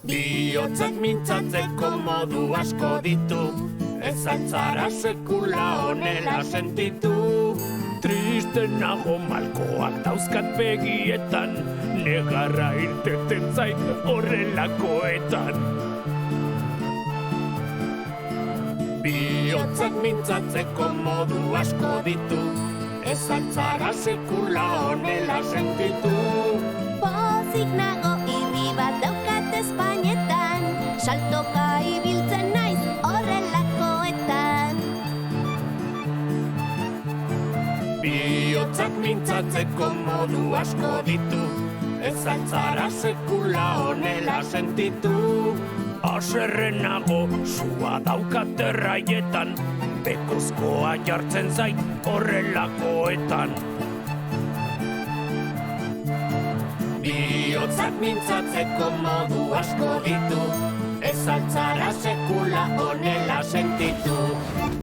Bihotzak mintzatzeko modu asko ditu, ez altzara sekula honela sentitu. Triste nago malkoak dauzkat begietan, negarra irteten zait horrelakoetan. Bihotzak mintzatzeko modu asko ditu, ez altzara sekula honela sentitu. Pozik nago irri bat daukat Espainetan, saltoka ibiltzen naiz horrelakoetan. Bihotzak mintzatzeko modu asko ditu, ez altzara sekula honela sentitu. Haserrenago sua daukat erraietan, bekozkoa jartzen zait horrelakoetan. Bihotzak mintzatzeko modu asko ditu, ez altzara sekula honela sentitu.